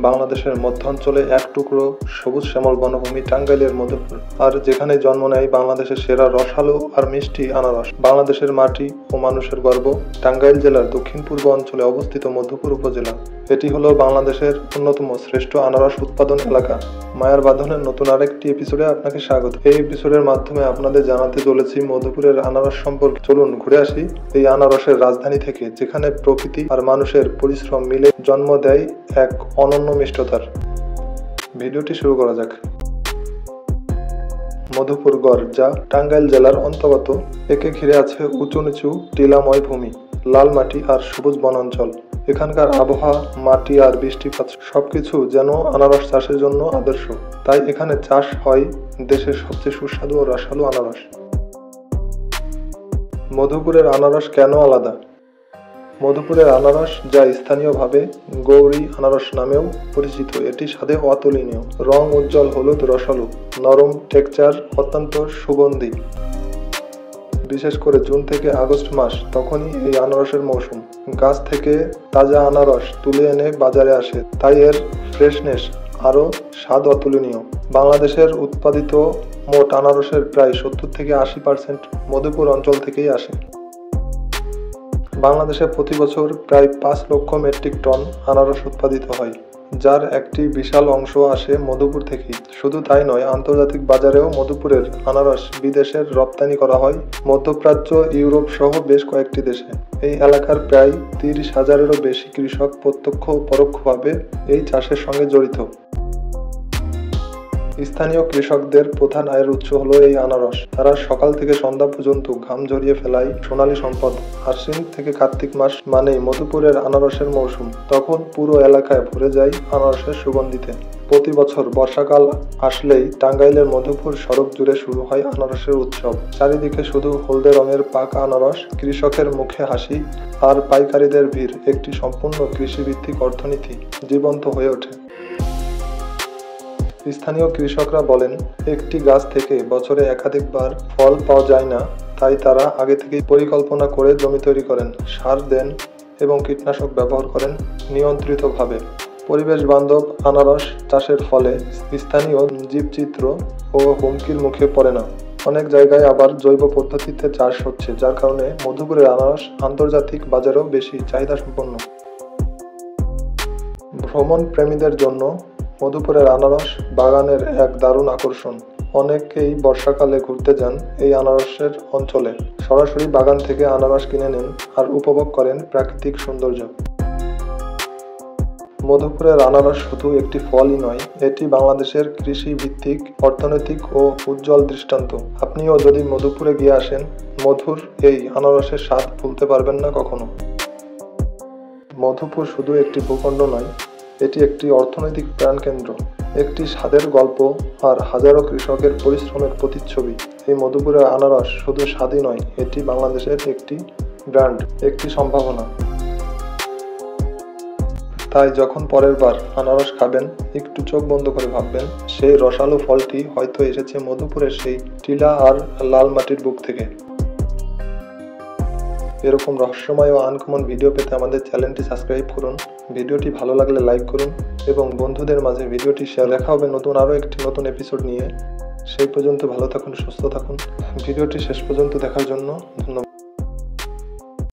বাংলাদেশের মধ্যাঞ্চলে এক টুকরো সবুজ শ্যামল বনভূমি টাঙ্গাইলের মধুপুর, আর যেখানে জন্ম নেয় বাংলাদেশের সেরা রসালো আর মিষ্টি আনারস। বাংলাদেশের মাটি ও মানুষের গর্ব। টাঙ্গাইল জেলার দক্ষিণ পূর্ব অঞ্চলে অবস্থিত মধুপুর উপজেলা। এটি হলো বাংলাদেশের অন্যতম শ্রেষ্ঠ আনারস উৎপাদন এলাকা। মায়ার বাঁধনের নতুন আরেকটি এপিসোডে আপনাকে স্বাগত। এই এপিসোডের মাধ্যমে আপনাদের জানাতে চলেছি মধুপুরের আনারস সম্পর্কে। চলুন ঘুরে আসি এই আনারসের রাজধানী থেকে, যেখানে প্রকৃতি আর মানুষের পরিশ্রম মিলে জন্ম দেয় এক অনন্য মিষ্টতার। ভিডিওটি শুরু করা যাক। মধুপুর গড়, যা টাঙ্গাইল জেলার অন্তর্গত, একে ঘিরে আছে উঁচু নিচু টিলাময় ভূমি, লাল মাটি আর সবুজ বনাঞ্চল। এখানকার আবহাওয়া, মাটি আর বৃষ্টিপাত সবকিছু যেন আনারস চাষের জন্য আদর্শ। তাই এখানে চাষ হয় দেশের সবচেয়ে সুস্বাদু ও রসালো আনারস। মধুপুরের আনারস কেন আলাদা? মধুপুরের আনারস, যা স্থানীয়ভাবে গৌরী আনারস নামেও পরিচিত, এটি স্বাদে অতুলনীয়। রং উজ্জ্বল হলুদ, রসালো, নরম টেক্সচার, অত্যন্ত সুগন্ধি। বিশেষ করে জুন থেকে আগস্ট মাস, তখনই এই আনারসের মৌসুম। গাছ থেকে তাজা আনারস তুলে এনে বাজারে আসে, তাই এর ফ্রেশনেস আরও স্বাদ অতুলনীয়। বাংলাদেশের উৎপাদিত মোট আনারসের প্রায় 70 থেকে 80% মধুপুর অঞ্চল থেকেই আসে। বাংলাদেশে প্রতি বছর প্রায় 5 লক্ষ মেট্রিক টন আনারস উৎপাদিত হয়, যার একটি বিশাল অংশ আসে মধুপুর থেকেই। শুধু তাই নয়, আন্তর্জাতিক বাজারেও মধুপুরের আনারস বিদেশের রপ্তানি করা হয়, মধ্যপ্রাচ্য, ইউরোপ সহ বেশ কয়েকটি দেশে। এই এলাকার প্রায় 30,000-এরও বেশি কৃষক প্রত্যক্ষ ও পরোক্ষভাবে এই চাষের সঙ্গে জড়িত। স্থানীয় কৃষকদের প্রধান আয়ের উৎস হলো এই আনারস। তারা সকাল থেকে সন্ধ্যা পর্যন্ত ঘাম ঝরিয়ে ফেলায় সোনালী সম্পদ। আশ্বিন থেকে কার্তিক মাস মানেই মধুপুরের আনারসের মৌসুম। তখন পুরো এলাকায় ভরে যায় আনারসের সুগন্ধিতে। প্রতি বছর বর্ষাকাল আসলেই টাঙ্গাইলের মধুপুর সড়ক জুড়ে শুরু হয় আনারসের উৎসব। চারিদিকে শুধু হলদে রঙের পাকা আনারস, কৃষকের মুখে হাসি আর পাইকারীদের ভিড়। একটি সম্পূর্ণ কৃষিভিত্তিক অর্থনীতি জীবন্ত হয়ে ওঠে। স্থানীয় কৃষকরা বলেন, একটি গাছ থেকে বছরে একাধিকবার ফল পাওয়া যায় না, তাই তারা আগে থেকেই পরিকল্পনা করে জমি তৈরি করেন, সার দেন এবং কীটনাশক ব্যবহার করেন নিয়ন্ত্রিতভাবে। পরিবেশ বান্ধব আনারস চাষের ফলে স্থানীয় জীবচিত্র ও হুমকির মুখে পড়ে না। অনেক জায়গায় আবার জৈব পদ্ধতিতে চাষ হচ্ছে, যার কারণে মধুপুরের আনারস আন্তর্জাতিক বাজারেও বেশি চাহিদা সম্পন্ন। ভ্রমণ প্রেমীদের জন্য মধুপুরের আনারস বাগানের এক দারুণ আকর্ষণ। অনেকেই বর্ষাকালে ঘুরতে যান এই আনারসের অঞ্চলে, সরাসরি বাগান থেকে আনারস কিনে নেন আর উপভোগ করেন প্রাকৃতিক সৌন্দর্য। মধুপুরের আনারস শুধু একটি ফলই নয়, এটি বাংলাদেশের কৃষি ভিত্তিক অর্থনৈতিক ও উজ্জ্বল দৃষ্টান্ত। আপনিও যদি মধুপুরে গিয়ে আসেন, মধুর এই আনারসের স্বাদ ভুলতে পারবেন না কখনো। মধুপুর শুধু একটি ভূখণ্ড নয়, এটি একটি অর্থনৈতিক প্রাণকেন্দ্র, একটি স্বাদের গল্প আর হাজারো কৃষকের পরিশ্রমের প্রতিচ্ছবি। এই মধুপুরের আনারস শুধু স্বাদই নয়, এটি বাংলাদেশের একটি ব্র্যান্ড, একটি সম্ভাবনা। তাই যখন পরের বার আনারস খাবেন, একটু চোখ বন্ধ করে ভাববেন, সেই রসালো ফলটি হয়তো এসেছে মধুপুরের সেই টিলা আর লাল মাটির বুক থেকে। এরকম রহস্যময় ও আনকমন ভিডিও পেতে আমাদের চ্যানেলটি সাবস্ক্রাইব করুন। ভিডিওটি ভালো লাগলে লাইক করুন এবং বন্ধুদের মাঝে ভিডিওটি শেয়ার। দেখা হবে আরও একটি নতুন এপিসোড নিয়ে। সেই পর্যন্ত ভালো থাকুন, সুস্থ থাকুন। ভিডিওটি শেষ পর্যন্ত দেখার জন্য ধন্যবাদ।